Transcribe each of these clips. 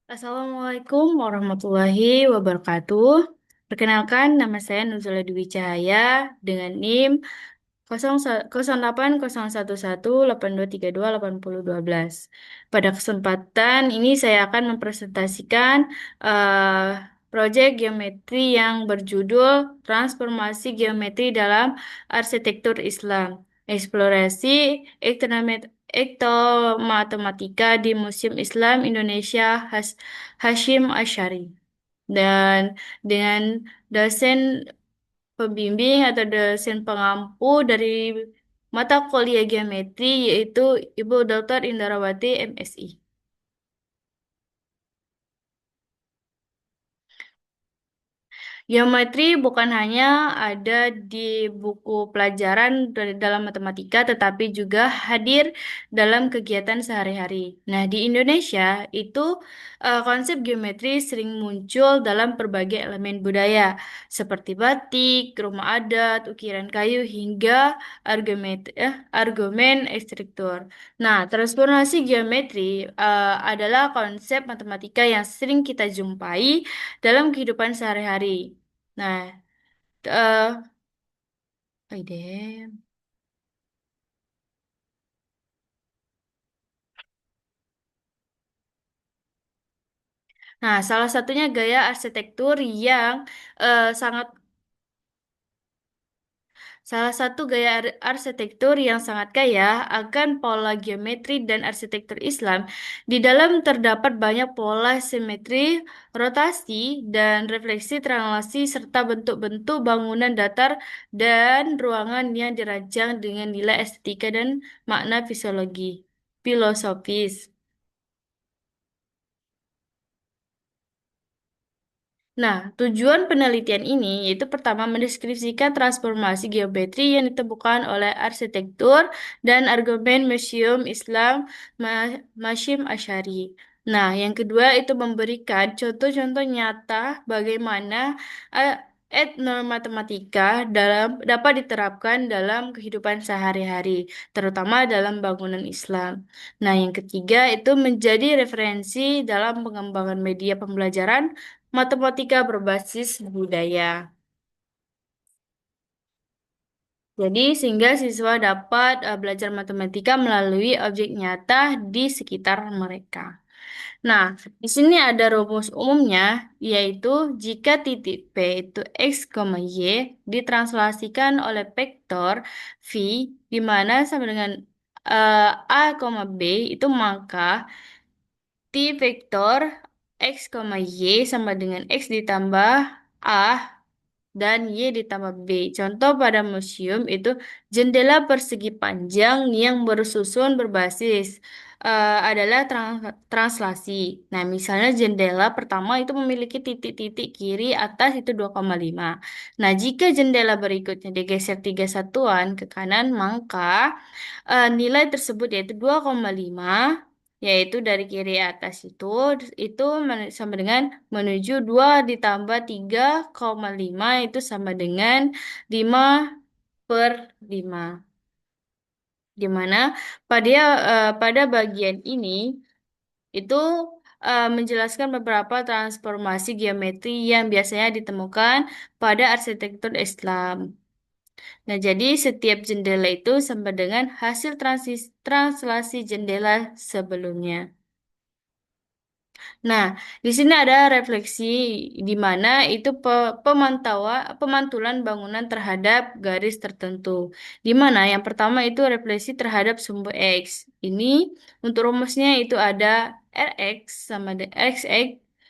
Assalamualaikum warahmatullahi wabarakatuh. Perkenalkan, nama saya Nuzula Dwi Cahaya dengan NIM 08011823280212. Pada kesempatan ini saya akan mempresentasikan proyek geometri yang berjudul Transformasi Geometri dalam Arsitektur Islam. Eksplorasi Ektomatematika di Museum Islam Indonesia Hashim Asyari. Dan dengan dosen pembimbing atau dosen pengampu dari mata kuliah geometri yaitu Ibu Dr. Indrawati MSI. Geometri bukan hanya ada di buku pelajaran dalam matematika, tetapi juga hadir dalam kegiatan sehari-hari. Nah, di Indonesia itu konsep geometri sering muncul dalam berbagai elemen budaya, seperti batik, rumah adat, ukiran kayu, hingga argumen ekstruktur. Nah, transformasi geometri adalah konsep matematika yang sering kita jumpai dalam kehidupan sehari-hari. Nah, ide. Nah, salah satunya gaya arsitektur yang sangat salah satu gaya arsitektur yang sangat kaya akan pola geometri dan arsitektur Islam. Di dalam terdapat banyak pola simetri, rotasi, dan refleksi translasi serta bentuk-bentuk bangunan datar dan ruangan yang dirancang dengan nilai estetika dan makna filosofis. Nah, tujuan penelitian ini yaitu pertama mendeskripsikan transformasi geometri yang ditemukan oleh arsitektur dan argumen Museum Islam Hashim Asy'ari. Nah, yang kedua itu memberikan contoh-contoh nyata bagaimana eh, etnomatematika dapat diterapkan dalam kehidupan sehari-hari, terutama dalam bangunan Islam. Nah, yang ketiga itu menjadi referensi dalam pengembangan media pembelajaran matematika berbasis budaya. Jadi, sehingga siswa dapat belajar matematika melalui objek nyata di sekitar mereka. Nah, di sini ada rumus umumnya, yaitu jika titik P itu X, Y ditranslasikan oleh vektor V, di mana sama dengan A, B, itu maka T vektor X, Y sama dengan X ditambah A dan Y ditambah B. Contoh pada museum itu jendela persegi panjang yang bersusun berbasis adalah translasi. Nah, misalnya jendela pertama itu memiliki titik-titik kiri atas itu 2,5. Nah, jika jendela berikutnya digeser 3 satuan ke kanan, maka nilai tersebut yaitu 2,5 yaitu dari kiri atas itu sama dengan menuju 2 ditambah 3,5 itu sama dengan 5 per 5. Di mana pada bagian ini itu menjelaskan beberapa transformasi geometri yang biasanya ditemukan pada arsitektur Islam. Nah, jadi setiap jendela itu sama dengan hasil translasi jendela sebelumnya. Nah, di sini ada refleksi di mana itu pemantulan bangunan terhadap garis tertentu. Di mana yang pertama itu refleksi terhadap sumbu X. Ini untuk rumusnya itu ada Rx sama dengan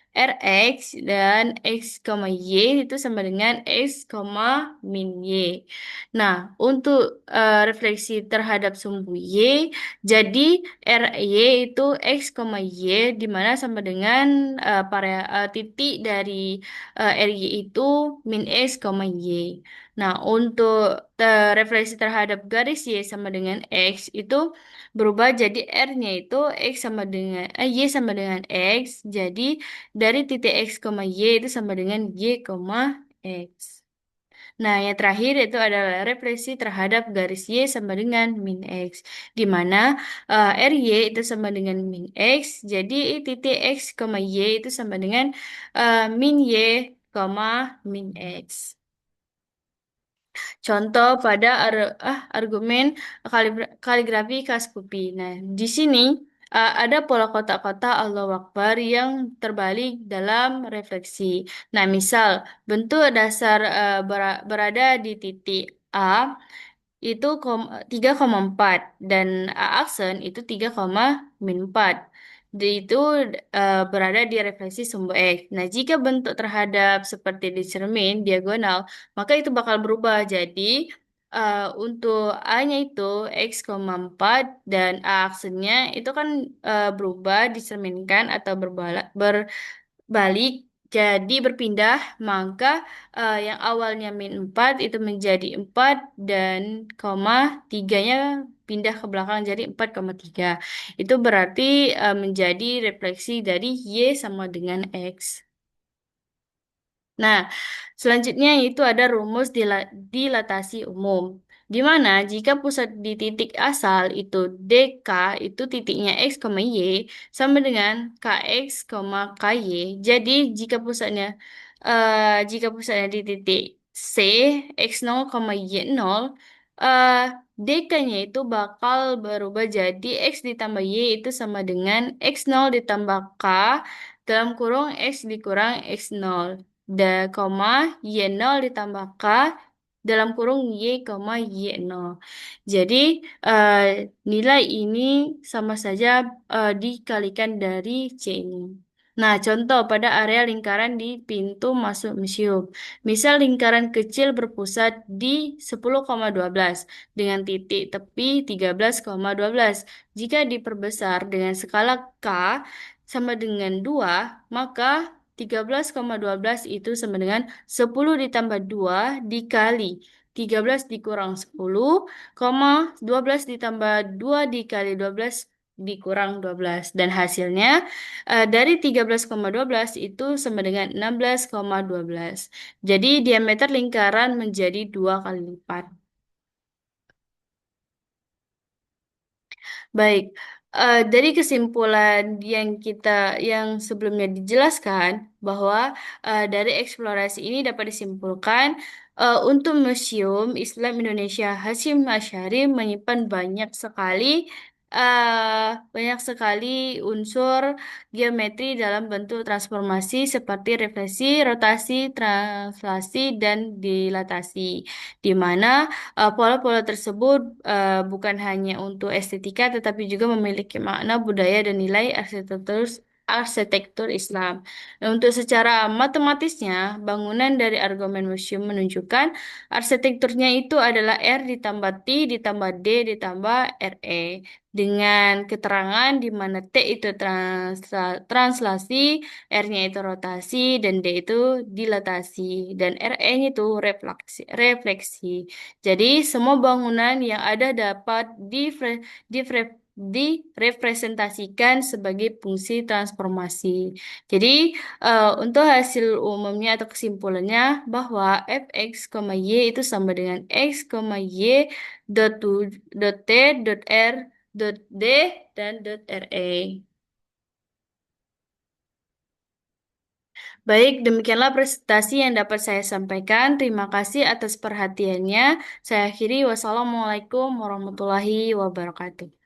Rx dan X, Y itu sama dengan X, min Y. Nah, untuk refleksi terhadap sumbu Y, jadi RY itu X, Y di mana sama dengan titik dari RY itu min X, Y. Nah, untuk refleksi terhadap garis Y sama dengan X itu berubah jadi R-nya itu Y sama dengan X. Jadi dari titik X, Y itu sama dengan Y, X. Nah, yang terakhir itu adalah represi terhadap garis Y sama dengan min X, di mana RY itu sama dengan min X, jadi titik X, Y itu sama dengan min Y, min X. Contoh pada argumen kaligrafi Kaskupi. Nah, di sini ada pola kotak-kotak Allahu Akbar yang terbalik dalam refleksi. Nah, misal bentuk dasar berada di titik A itu 3,4 dan aksen itu 3,4. Itu berada di refleksi sumber X. Nah, jika bentuk terhadap seperti di cermin diagonal, maka itu bakal berubah. Jadi, untuk A-nya itu X,4 dan A aksennya itu kan berubah, dicerminkan atau balik jadi berpindah, maka yang awalnya min 4 itu menjadi 4 dan koma 3-nya pindah ke belakang jadi 4,3. Itu berarti menjadi refleksi dari Y sama dengan X. Nah, selanjutnya itu ada rumus dilatasi umum. Di mana jika pusat di titik asal itu DK itu titiknya X, Y sama dengan KX, KY. Jadi jika pusatnya di titik C X0, Y0, eh, DK-nya itu bakal berubah jadi X ditambah Y itu sama dengan X0 ditambah K dalam kurung X dikurang X0 koma Y0 ditambah K dalam kurung Y, Y0. Jadi eh, nilai ini sama saja dikalikan dari C ini. Nah, contoh pada area lingkaran di pintu masuk museum. Misal lingkaran kecil berpusat di 10,12 dengan titik tepi 13,12. Jika diperbesar dengan skala K sama dengan 2, maka 13,12 itu sama dengan 10 ditambah 2 dikali 13 dikurang 10, 12 ditambah 2 dikali 12 dikurang 12. Dan hasilnya dari 13,12 itu sama dengan 16,12. Jadi diameter lingkaran menjadi 2 kali lipat. Baik, dari kesimpulan yang sebelumnya dijelaskan bahwa dari eksplorasi ini dapat disimpulkan untuk Museum Islam Indonesia Hasyim Asy'ari menyimpan banyak sekali unsur geometri dalam bentuk transformasi seperti refleksi, rotasi, translasi, dan dilatasi, di mana pola-pola tersebut bukan hanya untuk estetika, tetapi juga memiliki makna budaya dan nilai arsitektur Islam. Nah, untuk secara matematisnya, bangunan dari argumen museum menunjukkan arsitekturnya itu adalah R ditambah T ditambah D ditambah RE. Dengan keterangan di mana T itu translasi, R-nya itu rotasi, dan D itu dilatasi, dan RE-nya itu refleksi. Jadi, semua bangunan yang ada dapat direpresentasikan sebagai fungsi transformasi. Jadi, untuk hasil umumnya atau kesimpulannya bahwa fx, y itu sama dengan x, y dot t dot r dot d dan dot re. Baik, demikianlah presentasi yang dapat saya sampaikan. Terima kasih atas perhatiannya. Saya akhiri. Wassalamualaikum warahmatullahi wabarakatuh.